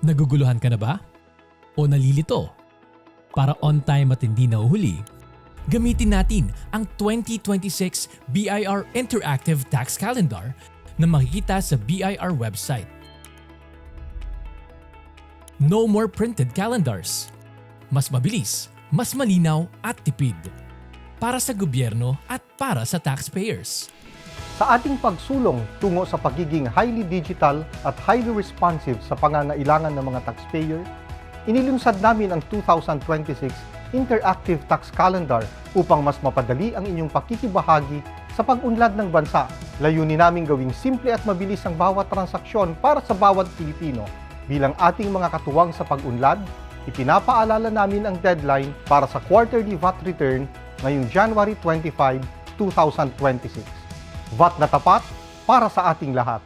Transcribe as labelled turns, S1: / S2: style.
S1: Naguguluhan ka na ba? O nalilito? Para on time at hindi nahuhuli, gamitin natin ang 2026 BIR Interactive Tax Calendar na makikita sa BIR website. No more printed calendars. Mas mabilis, mas malinaw at tipid. Para sa gobyerno at para sa taxpayers.
S2: Sa ating pagsulong tungo sa pagiging highly digital at highly responsive sa pangangailangan ng mga taxpayer, inilunsad namin ang 2026 Interactive Tax Calendar upang mas mapadali ang inyong pakikibahagi sa pag-unlad ng bansa. Layunin namin gawing simple at mabilis ang bawat transaksyon para sa bawat Pilipino. Bilang ating mga katuwang sa pag-unlad, ipinapaalala namin ang deadline para sa quarterly VAT return ngayong January 25, 2026. VAT na tapat para sa ating lahat.